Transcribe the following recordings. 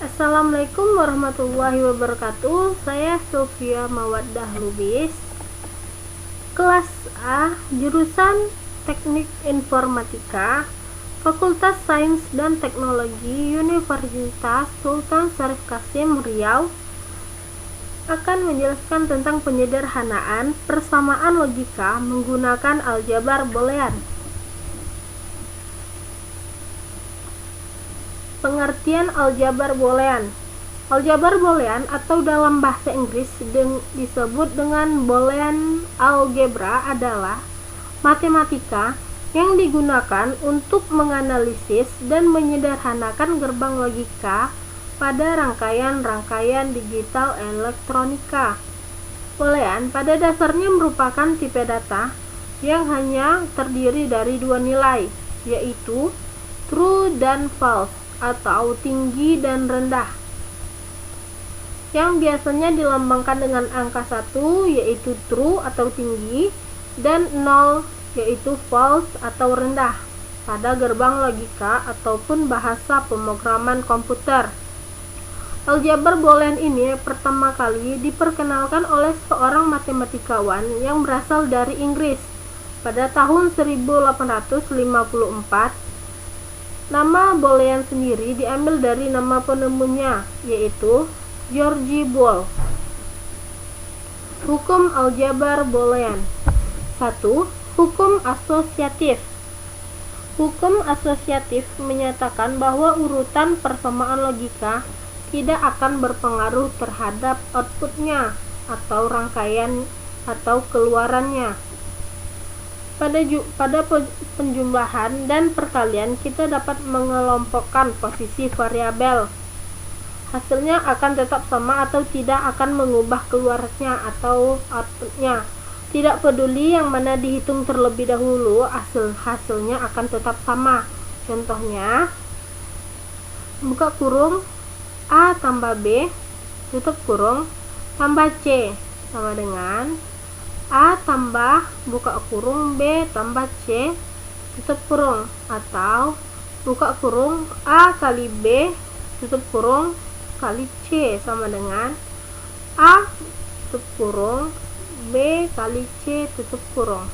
Assalamualaikum warahmatullahi wabarakatuh. Saya Sofia Mawaddah Lubis, kelas A, jurusan Teknik Informatika, Fakultas Sains dan Teknologi Universitas Sultan Syarif Kasim, Riau, akan menjelaskan tentang penyederhanaan persamaan logika menggunakan aljabar boolean. Pengertian aljabar boolean. Aljabar boolean atau dalam bahasa Inggris disebut dengan Boolean algebra adalah matematika yang digunakan untuk menganalisis dan menyederhanakan gerbang logika pada rangkaian-rangkaian digital elektronika. Boolean pada dasarnya merupakan tipe data yang hanya terdiri dari dua nilai, yaitu true dan false atau tinggi dan rendah, yang biasanya dilambangkan dengan angka 1 yaitu true atau tinggi dan 0 yaitu false atau rendah pada gerbang logika ataupun bahasa pemrograman komputer. Aljabar boolean ini pertama kali diperkenalkan oleh seorang matematikawan yang berasal dari Inggris pada tahun 1854. Nama boolean sendiri diambil dari nama penemunya, yaitu George Boole. Hukum aljabar boolean. 1. Hukum asosiatif. Hukum asosiatif menyatakan bahwa urutan persamaan logika tidak akan berpengaruh terhadap outputnya atau rangkaian atau keluarannya. Pada penjumlahan dan perkalian kita dapat mengelompokkan posisi variabel. Hasilnya akan tetap sama atau tidak akan mengubah keluarnya atau outputnya. Tidak peduli yang mana dihitung terlebih dahulu, hasilnya akan tetap sama. Contohnya, buka kurung A tambah B, tutup kurung, tambah C sama dengan A tambah buka kurung B tambah C tutup kurung, atau buka kurung A kali B tutup kurung kali C sama dengan A tutup kurung B kali C tutup kurung.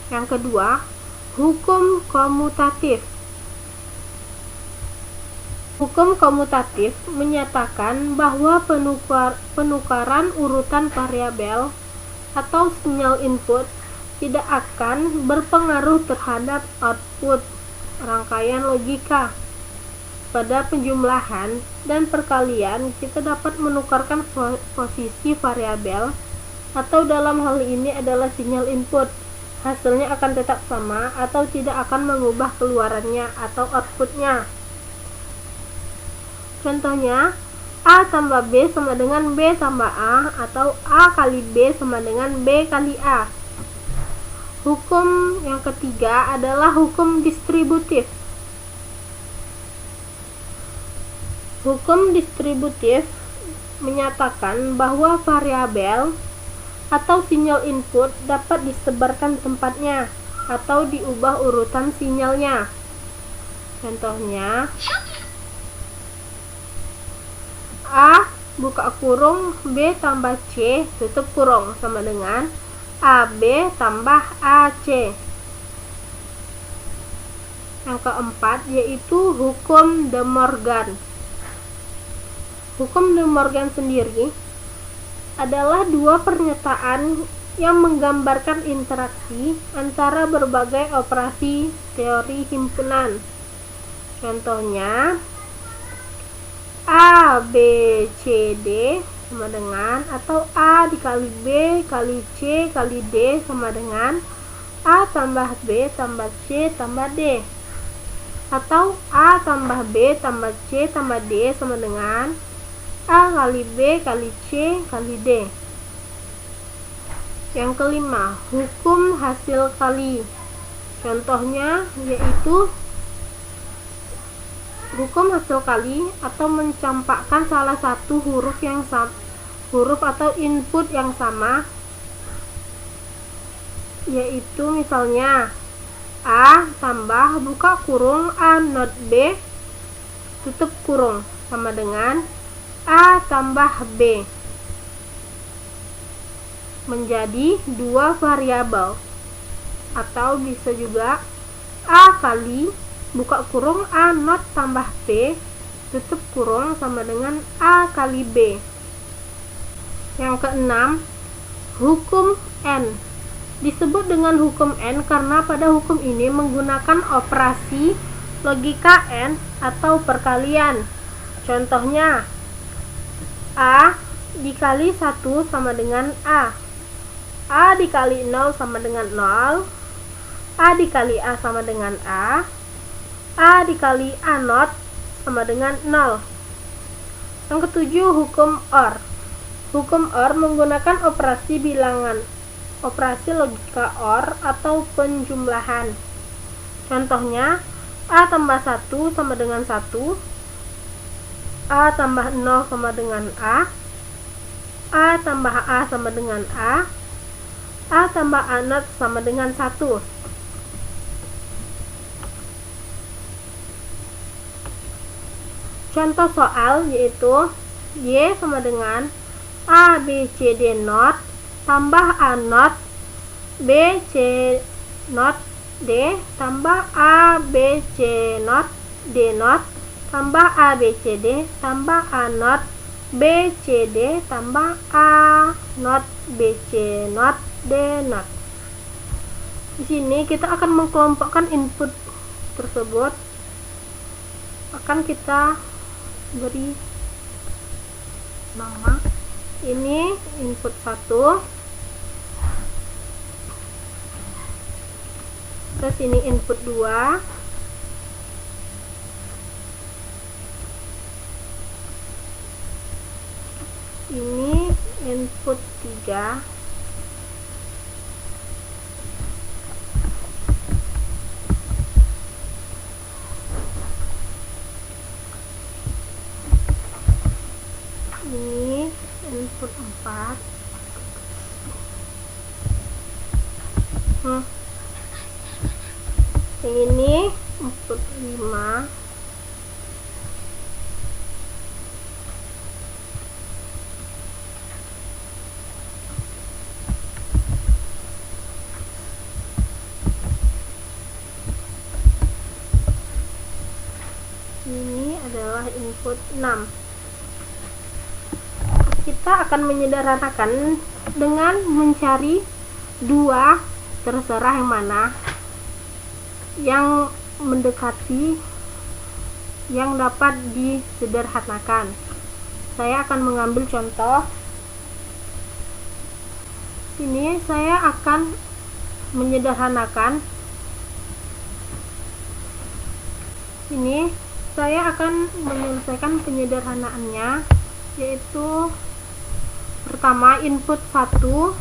Yang kedua, hukum komutatif. Hukum komutatif menyatakan bahwa penukaran urutan variabel atau sinyal input tidak akan berpengaruh terhadap output rangkaian logika. Pada penjumlahan dan perkalian kita dapat menukarkan posisi variabel atau dalam hal ini adalah sinyal input. Hasilnya akan tetap sama atau tidak akan mengubah keluarannya atau outputnya. Contohnya, A tambah B sama dengan B tambah A, atau A kali B sama dengan B kali A. Hukum yang ketiga adalah hukum distributif. Hukum distributif menyatakan bahwa variabel atau sinyal input dapat disebarkan tempatnya atau diubah urutan sinyalnya. Contohnya, A buka kurung B tambah C tutup kurung sama dengan AB tambah AC. Yang keempat yaitu hukum De Morgan. Hukum De Morgan sendiri adalah dua pernyataan yang menggambarkan interaksi antara berbagai operasi teori himpunan. Contohnya, A, B, C, D sama dengan, atau A dikali B kali C kali D sama dengan A tambah B tambah C tambah D, atau A tambah B tambah C tambah D sama dengan A kali B kali C kali D. Yang kelima, hukum hasil kali. Contohnya yaitu hukum hasil kali atau mencampakkan salah satu huruf atau input yang sama, yaitu misalnya A tambah buka kurung A not B tutup kurung sama dengan A tambah B menjadi dua variabel, atau bisa juga A kali buka kurung A not tambah B tutup kurung sama dengan A kali B. Yang keenam, hukum N. Disebut dengan hukum N karena pada hukum ini menggunakan operasi logika N atau perkalian. Contohnya, A dikali 1 sama dengan A dikali 0 sama dengan 0, A dikali A sama dengan A dikali A not sama dengan 0. Yang ketujuh, hukum OR. Hukum OR menggunakan operasi bilangan, operasi logika OR atau penjumlahan. Contohnya, A tambah 1 sama dengan 1, A tambah 0 sama dengan A tambah A sama dengan A tambah A not sama dengan 1. Contoh soal yaitu Y sama dengan A B C D not tambah A not B C not D tambah A B C not D not tambah A B C D tambah A not B C D tambah A not B C not D not. Di sini kita akan mengkelompokkan input tersebut. Akan kita beri nama. Ini input 1. Terus ini input 2. Ini input 3. Ini input 4. Yang ini input 5. Ini adalah input 6. Kita akan menyederhanakan dengan mencari 2, terserah yang mana yang mendekati yang dapat disederhanakan. Saya akan mengambil contoh. Sini saya akan menyederhanakan. Ini saya akan menyelesaikan penyederhanaannya, yaitu pertama input 1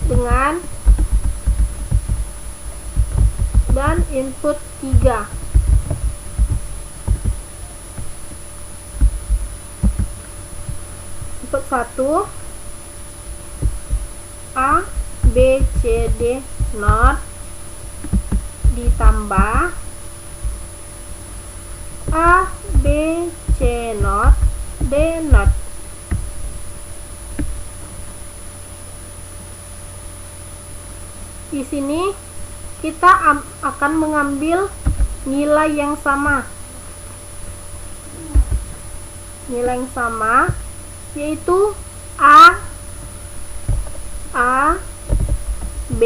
dengan dan input 3. Input 1 A B C D not ditambah A B C not D not. Di sini kita akan mengambil nilai yang sama. Nilai yang sama yaitu A B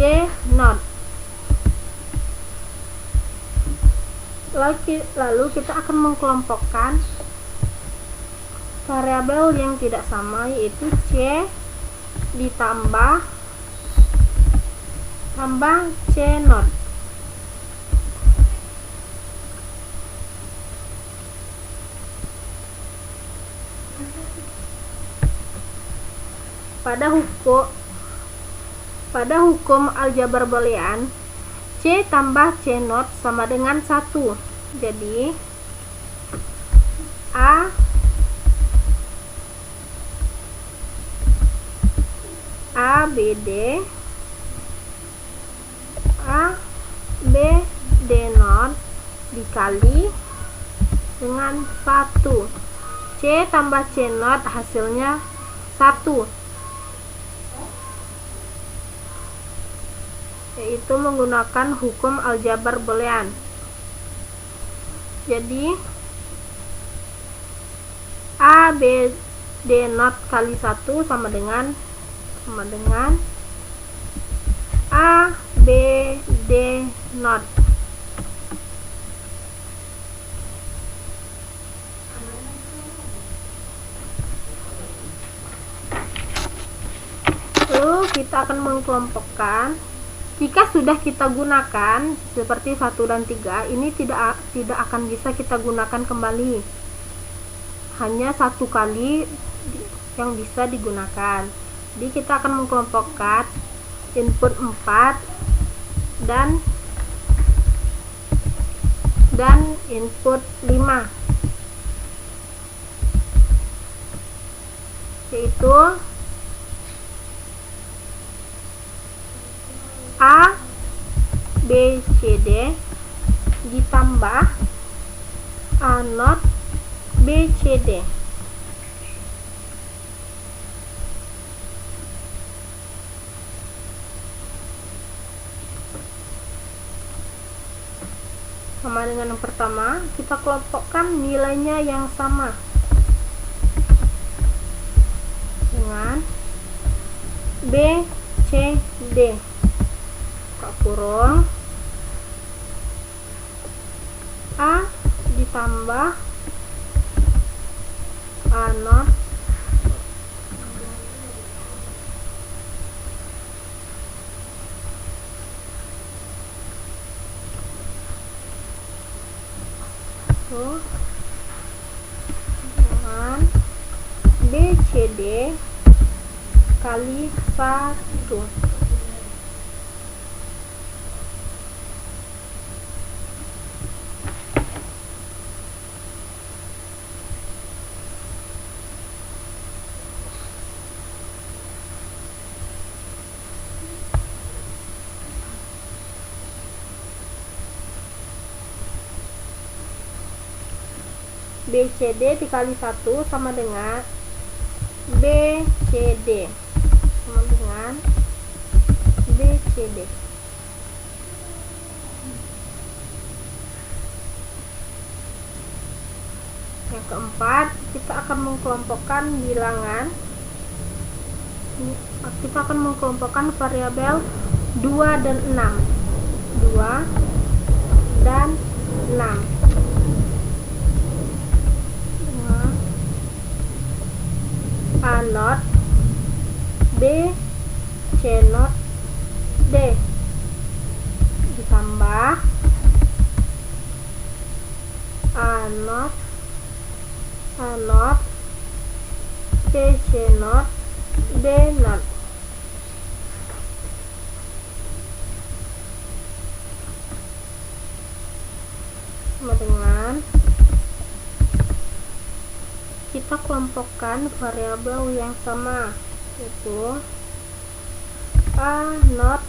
D not. Lalu kita akan mengkelompokkan variabel yang tidak sama, yaitu C ditambah C not. Pada hukum aljabar boolean, C tambah C not sama dengan 1. Jadi A B D A B D not dikali dengan 1. C tambah C not hasilnya 1, yaitu menggunakan hukum aljabar boolean. Jadi A B D not kali 1 sama dengan A B D not. Lalu kita akan mengkelompokkan. Jika sudah kita gunakan seperti 1 dan 3, ini tidak akan bisa kita gunakan kembali. Hanya 1 kali yang bisa digunakan. Jadi kita akan mengkelompokkan input 4 dan input 5, yaitu A B C D ditambah A not B C D. Sama dengan yang pertama, kita kelompokkan nilainya yang sama dengan B C D kurung A ditambah A not dengan B C D kali 1. BCD dikali 1 sama dengan BCD sama dengan BCD. Yang keempat, kita akan mengkelompokkan bilangan. Kita akan mengkelompokkan variabel 2 dan 6. 2 dan 6. A not B C not D ditambah A not B C not D not. Sama dengan kita kelompokkan variabel yang sama, yaitu A not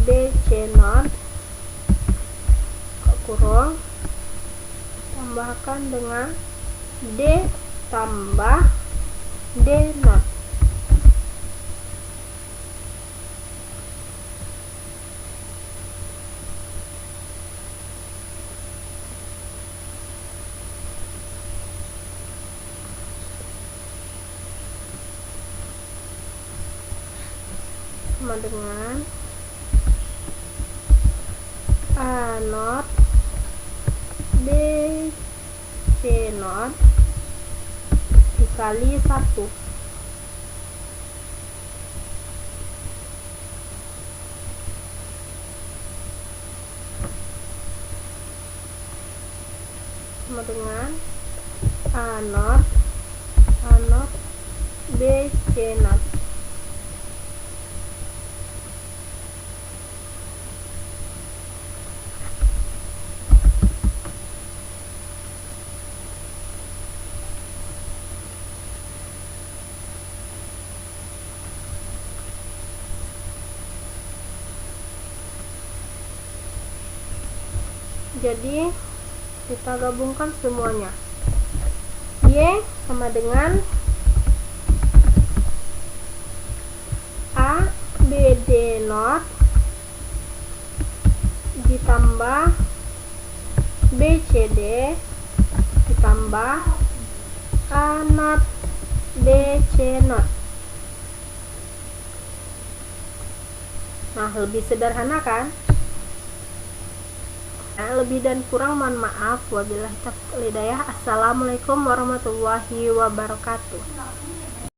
B C not kurung tambahkan dengan D tambah D not. Sama dengan A not B C not dikali 1. Sama dengan A not B C not. Jadi kita gabungkan semuanya. Y sama dengan A B D not ditambah B C D ditambah A not B C not. Nah, lebih sederhana kan? Nah, lebih dan kurang mohon maaf. Wabillahi taufiq wal hidayah. Assalamualaikum warahmatullahi wabarakatuh.